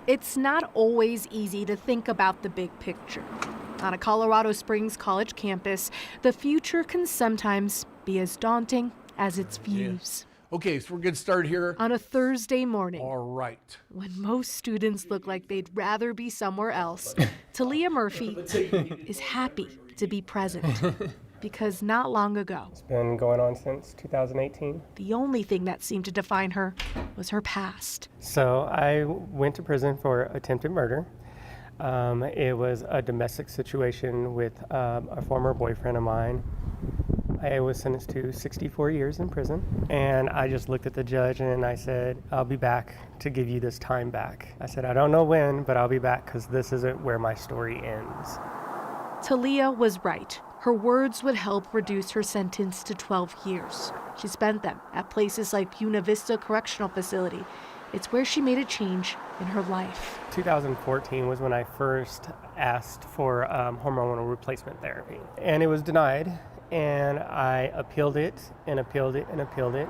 It's not always easy to think about the big picture. On a Colorado Springs college campus, the future can sometimes be as daunting as its views. Okay, so we're going to start here. On a Thursday morning, All right. when most students look like they'd rather be somewhere else, Talia Murphy is happy to be present. Because not long ago, it's been going on since 2018. The only thing that seemed to define her was her past. So I went to prison for attempted murder. It was a domestic situation with a former boyfriend of mine. I was sentenced to 64 years in prison, and I just looked at the judge and I said, I'll be back to give you this time back. I said, I don't know when, but I'll be back because this isn't where my story ends. Talia was right. Her words would help reduce her sentence to 12 years. She spent them at places like Buena Vista Correctional Facility. It's where she made a change in her life. 2014 was when I first asked for hormonal replacement therapy, and it was denied. And I appealed it and appealed it and appealed it.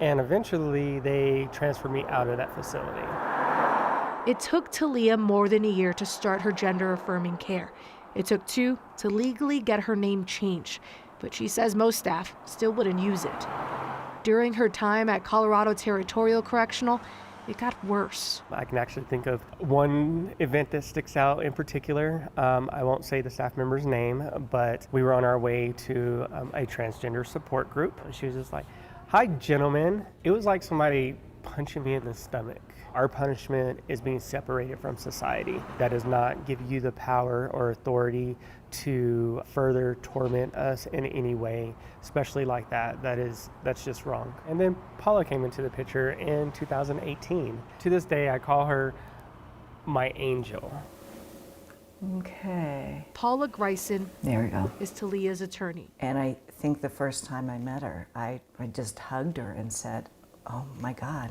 And eventually they transferred me out of that facility. It took Talia more than a year to start her gender-affirming care. It took 2 to legally get her name changed, but she says most staff still wouldn't use it. During her time at Colorado Territorial Correctional, it got worse. I can actually think of one event that sticks out in particular. I won't say the staff member's name, but we were on our way to a transgender support group. She was just like, "Hi, gentlemen." It was like somebody punching me in the stomach. Our punishment is being separated from society. That does not give you the power or authority to further torment us in any way, especially like that. That's just wrong. And then Paula came into the picture in 2018. To this day, I call her my angel. Okay. Paula Greisen There we go. is Talia's attorney. And I think the first time I met her, I just hugged her and said, "Oh my God,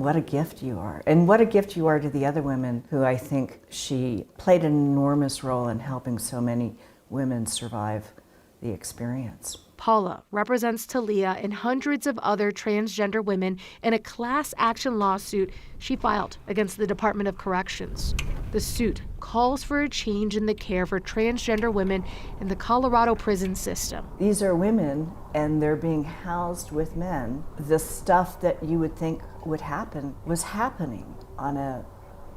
what a gift you are." And what a gift you are to the other women who I think she played an enormous role in helping so many women survive the experience. Paula represents Talia and hundreds of other transgender women in a class action lawsuit she filed against the Department of Corrections. The suit calls for a change in the care for transgender women in the Colorado prison system. These are women and they're being housed with men. The stuff that you would think would happen was happening on a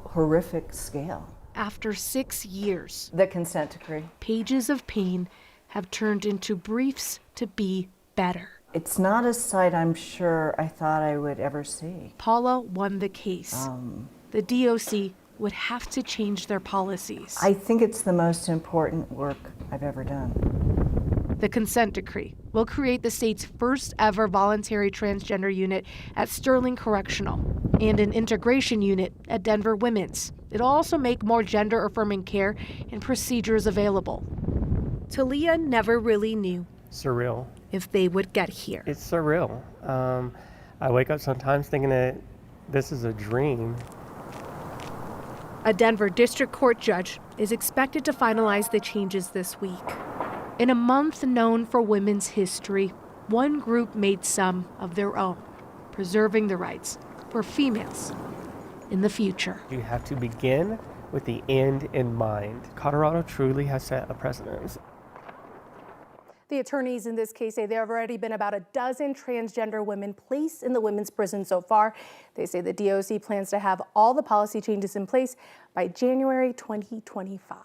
horrific scale. After 6 years, The consent decree. pages of pain have turned into briefs to be better. It's not a sight I'm sure I thought I would ever see. Paula won the case. The DOC would have to change their policies. I think it's the most important work I've ever done. The consent decree will create the state's first ever voluntary transgender unit at Sterling Correctional and an integration unit at Denver Women's. It'll also make more gender-affirming care and procedures available. Talia never really knew Surreal. if they would get here. It's surreal. I wake up sometimes thinking that this is a dream. A Denver District Court judge is expected to finalize the changes this week. In a month known for women's history, one group made some of their own, preserving the rights for females in the future. You have to begin with the end in mind. Colorado truly has set a precedent. The attorneys in this case say there have already been about a dozen transgender women placed in the women's prison so far. They say the DOC plans to have all the policy changes in place by January 2025.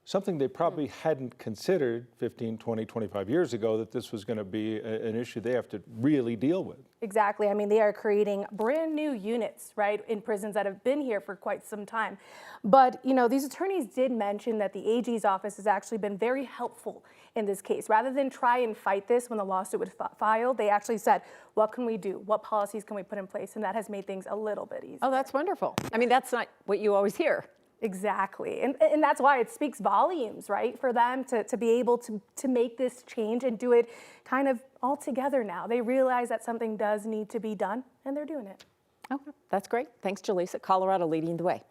Something they probably hadn't considered 15, 20, 25 years ago, that this was going to be an issue they have to really deal with. Exactly. I mean, they are creating brand new units, right, in prisons that have been here for quite some time. But, you know, these attorneys did mention that the AG's office has actually been very helpful in this case. Rather than try and fight this when the lawsuit was filed, they actually said, what can we do? What policies can we put in place? And that has made things a little bit easier. Oh, that's wonderful. I mean, that's not what you always hear. Exactly. And that's why it speaks volumes, right, for them to be able to make this change and do it kind of all together now. They realize that something does need to be done, and they're doing it. Okay, that's great. Thanks, Jaleesa. Colorado leading the way.